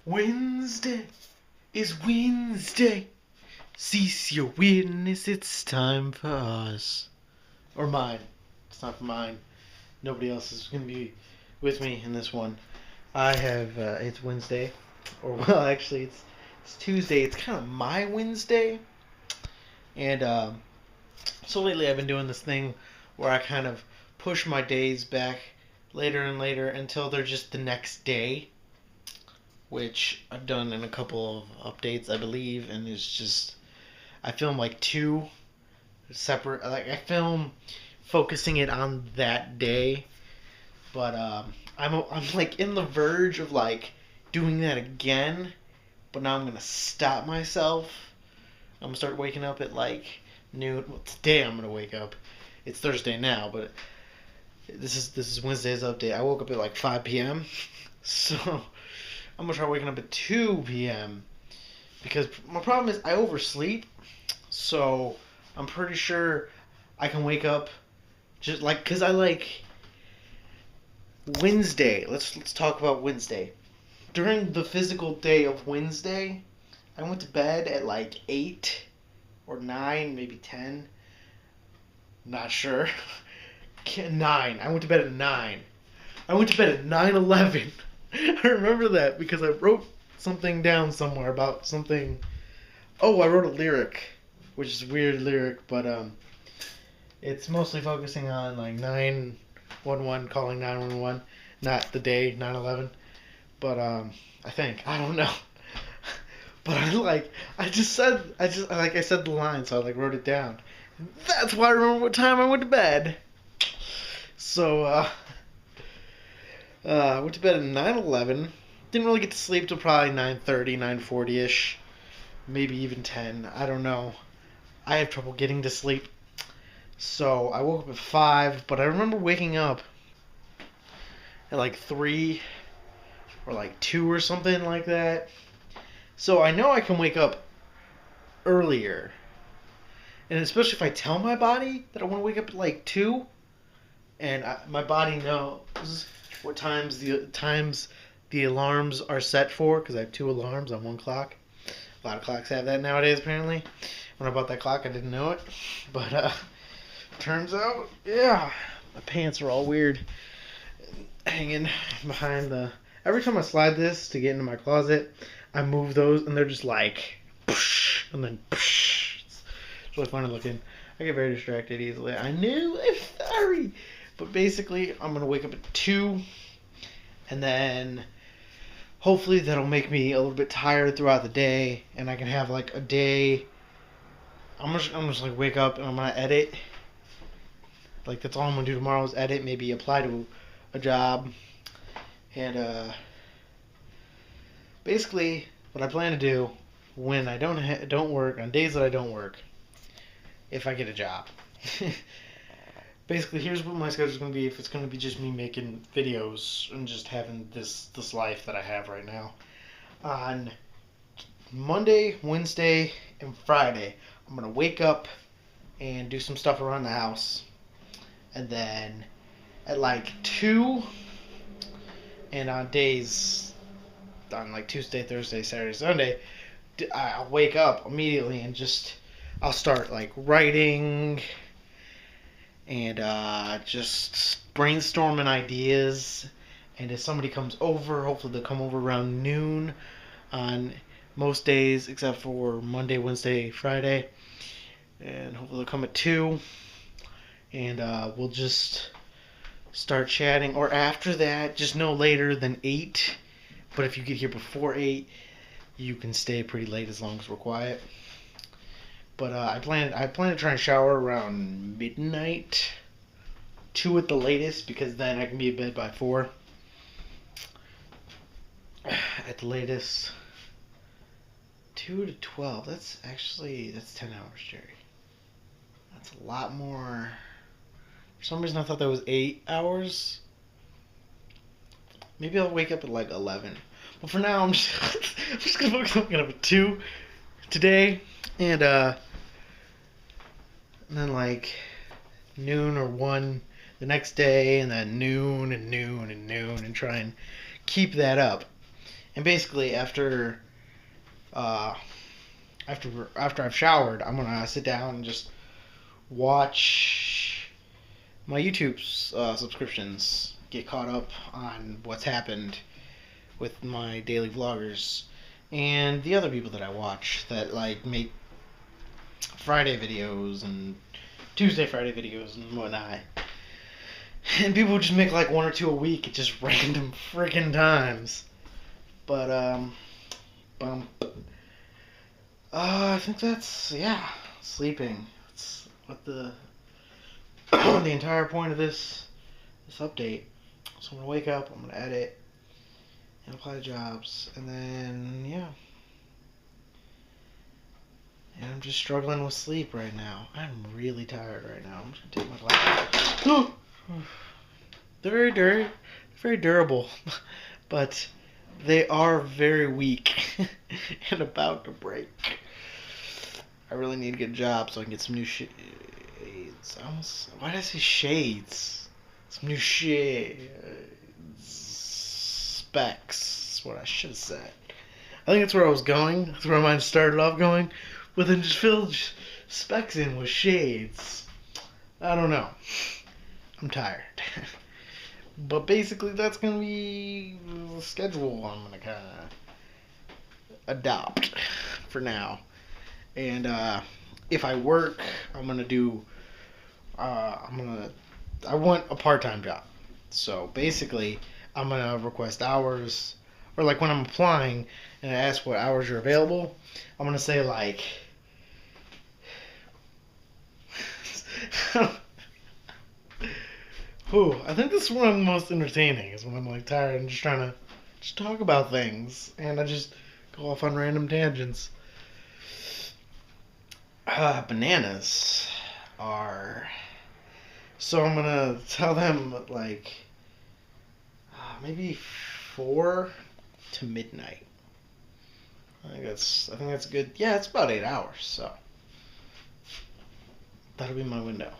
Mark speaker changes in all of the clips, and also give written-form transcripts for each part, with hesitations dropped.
Speaker 1: Wednesday is Wednesday. Cease your weirdness, it's time for us. Or mine. It's not for mine. Nobody else is going to be with me in this one. I have, it's Wednesday. Or, well, actually, it's Tuesday. It's kind of my Wednesday. And, so lately I've been doing this thing where I kind of push my days back later and later until they're just the next day, which I've done in a couple of updates, I believe, and it's just I film like two separate. Like I film focusing it on that day, but I'm like in the verge of like doing that again, but now I'm gonna stop myself. I'm gonna start waking up at like noon. Well, today I'm gonna wake up. It's Thursday now, but this is Wednesday's update. I woke up at like 5 p.m. So I'm gonna try waking up at 2 p.m. because my problem is I oversleep. So I'm pretty sure I can wake up just like because I like Wednesday. Let's talk about Wednesday. During the physical day of Wednesday, I went to bed at like 8 or 9, maybe 10. Not sure. 9. I went to bed at 9. I went to bed at 9:11. I remember that because I wrote something down somewhere about something. Oh, I wrote a lyric, which is a weird lyric, but it's mostly focusing on like 911, calling 911, not the day 9/11. But I don't know. But I said the line, so I like wrote it down. That's why I remember what time I went to bed. So I went to bed at 9:11. Didn't really get to sleep till probably 9:30, 9:40ish, maybe even 10. I don't know. I have trouble getting to sleep. So I woke up at 5, but I remember waking up at like 3 or like 2 or something like that. So I know I can wake up earlier. And especially if I tell my body that I want to wake up at like 2, and my body knows what times the alarms are set for, because I have 2 alarms on 1 clock. A lot of clocks have that nowadays, apparently. When I bought that clock, I didn't know it. But turns out, yeah, my pants are all weird, hanging behind the. Every time I slide this to get into my closet, I move those, and they're just like, and then. It's really funny looking. I get very distracted easily. I know, I'm sorry. But basically, I'm going to wake up at 2, and then hopefully that'll make me a little bit tired throughout the day, and I can have like a day. I'm just like wake up and I'm going to edit. Like that's all I'm going to do tomorrow is edit, maybe apply to a job. And basically what I plan to do when I don't work, on days that I don't work, if I get a job. Basically, here's what my schedule is going to be if it's going to be just me making videos and just having this life that I have right now. On Monday, Wednesday, and Friday, I'm going to wake up and do some stuff around the house. And then at like 2, and on days, on like Tuesday, Thursday, Saturday, Sunday, I'll wake up immediately and I'll start like writing and just brainstorming ideas. And if somebody comes over, hopefully they'll come over around noon on most days except for Monday, Wednesday, Friday. And hopefully they'll come at 2. And we'll just start chatting. Or after that, just no later than 8. But if you get here before 8, you can stay pretty late as long as we're quiet. But I plan to try and shower around midnight, 2 at the latest, because then I can be in bed by 4. At the latest, 2 to 12. That's 10 hours, Jerry. That's a lot more. For some reason, I thought that was 8 hours. Maybe I'll wake up at like 11. But for now, I'm just gonna focus on waking up at 2 today, and then like noon or 1 the next day, and then noon and noon and noon, and try and keep that up. And basically, uh, after I've showered, I'm gonna sit down and just watch my YouTube subscriptions, get caught up on what's happened with my daily vloggers and the other people that I watch that like make Friday videos and Tuesday Friday videos and whatnot. And people just make like one or two a week at just random freaking times. But I think that's sleeping. That's what the the entire point of this update. So I'm gonna wake up, I'm gonna edit and apply to jobs, and then and I'm just struggling with sleep right now. I'm really tired right now. I'm just gonna take my glasses. They're very durable, but they are very weak and about to break. I really need to get a job so I can get some new shades. Why did I say shades? Some new shades. Specs. That's what I should have said. I think that's where I was going. That's where mine started off going. But then just filled specs in with shades. I don't know. I'm tired. But basically that's going to be the schedule I'm going to kind of adopt for now. And if I work, I'm going to do... I want a part-time job. So basically, I'm going to request hours. Or like when I'm applying and I ask what hours are available, I'm going to say like... I think this is one of the most entertaining, is when I'm like tired and just trying to just talk about things, and I just go off on random tangents. Bananas are... So I'm gonna tell them like maybe 4 to midnight. I think that's good. Yeah, it's about 8 hours, so that'll be my window.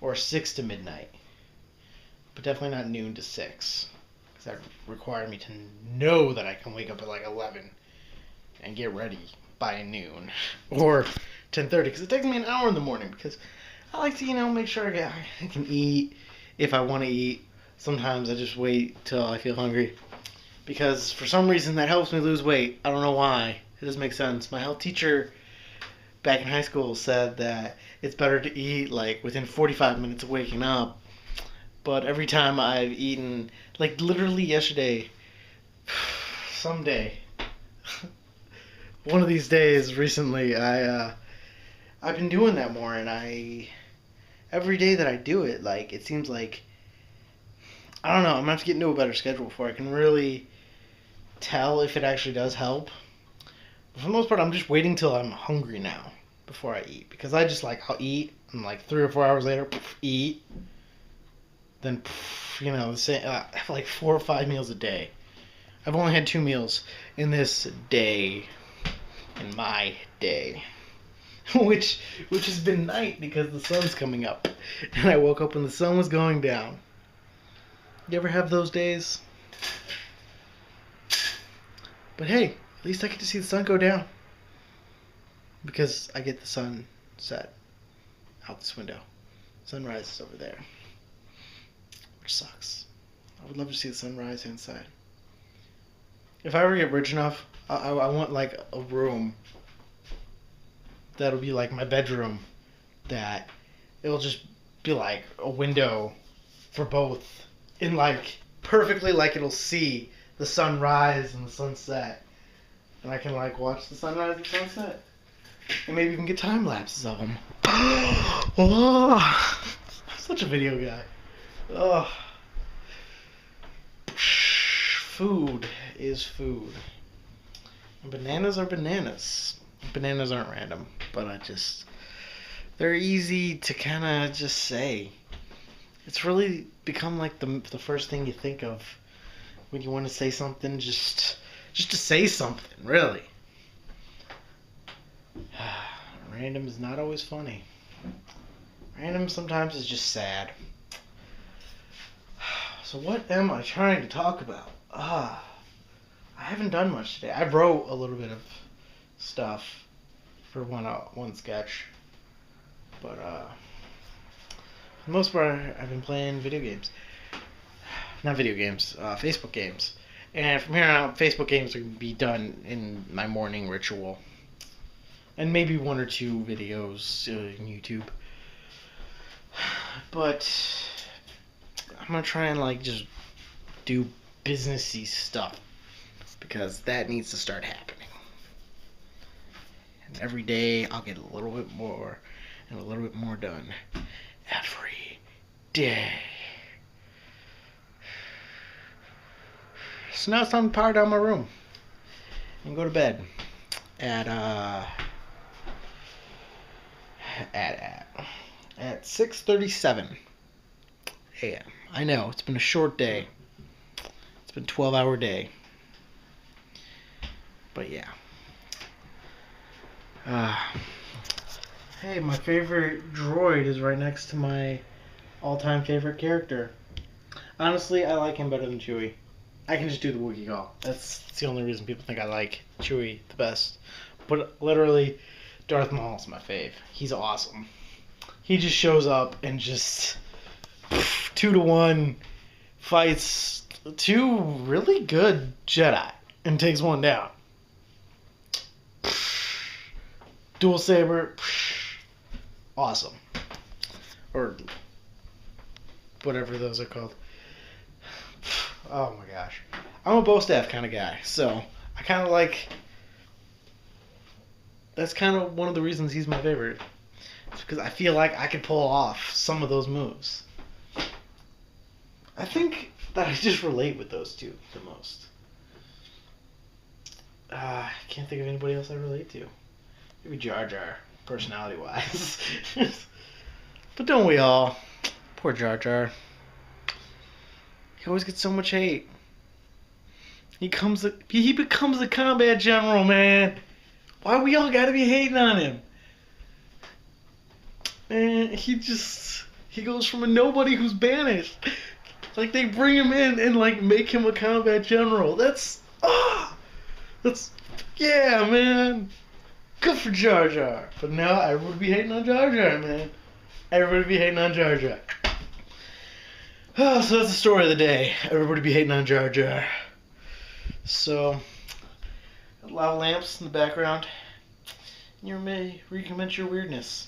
Speaker 1: Or 6 to midnight. But definitely not noon to 6. Because that would require me to know that I can wake up at like 11 and get ready by noon. Or 10:30. Because it takes me an hour in the morning. Because I like to, make sure I can eat if I want to eat. Sometimes I just wait till I feel hungry. Because for some reason that helps me lose weight. I don't know why. It doesn't make sense. My health teacher back in high school said that it's better to eat like within 45 minutes of waking up. But every time I've eaten, like literally yesterday, someday, one of these days recently, I've been doing that more, and every day that I do it, like it seems like, I don't know, I'm gonna have to get into a better schedule before I can really tell if it actually does help. But for the most part, I'm just waiting till I'm hungry now before I eat, because I just I'll eat, and like 3 or 4 hours later, eat. Then, I have like 4 or 5 meals a day. I've only had 2 meals in this day, in my day, which has been night because the sun's coming up, and I woke up when the sun was going down. You ever have those days? But hey, at least I get to see the sun go down, because I get the sun set out this window. Sunrise is over there. Which sucks. I would love to see the sunrise inside. If I ever get rich enough, I want like a room that'll be like my bedroom, that it'll just be like a window for both, and like perfectly like it'll see the sunrise and the sunset, and I can like watch the sunrise and sunset, and maybe even get time lapses of them. Oh, I'm such a video guy. Ugh. Food is food. And bananas are bananas. Bananas aren't random, but they're easy to kind of just say. It's really become like the first thing you think of when you want to say something, just to say something, really. Random is not always funny. Random sometimes is just sad. So what am I trying to talk about? I haven't done much today. I wrote a little bit of stuff for one sketch, but for the most part, I've been playing video games. Not video games, Facebook games. And from here on out, Facebook games are going to be done in my morning ritual. And maybe one or two videos in YouTube. But I'm going to try and like just do businessy stuff. Because that needs to start happening. And every day I'll get a little bit more and a little bit more done. Every day. So now it's time to power down my room and go to bed at 6:37 a.m. I know it's been a short day. It's been a 12-hour day, but yeah. Hey, my favorite droid is right next to my all-time favorite character. Honestly, I like him better than Chewie. I can just do the Wookiee call. That's the only reason people think I like Chewie the best. But literally, Darth Maul's my fave. He's awesome. He just shows up and just 2-1 fights two really good Jedi and takes one down. Dual saber, awesome. Or whatever those are called. Oh my gosh. I'm a bow staff kind of guy, so I kind of like... That's kind of one of the reasons he's my favorite. It's because I feel like I could pull off some of those moves. I think that I just relate with those two the most. I can't think of anybody else I relate to. Maybe Jar Jar, personality-wise. But don't we all? Poor Jar Jar. He always gets so much hate. He becomes a combat general, man. Why we all gotta be hating on him? Man, he goes from a nobody who's banished. Like they bring him in and like make him a combat general. Yeah, man. Good for Jar Jar. But now everybody be hating on Jar Jar, man. Everybody be hating on Jar Jar. Oh, so that's the story of the day. Everybody be hating on Jar Jar. So, a lot of lamps in the background. You may recommence your weirdness.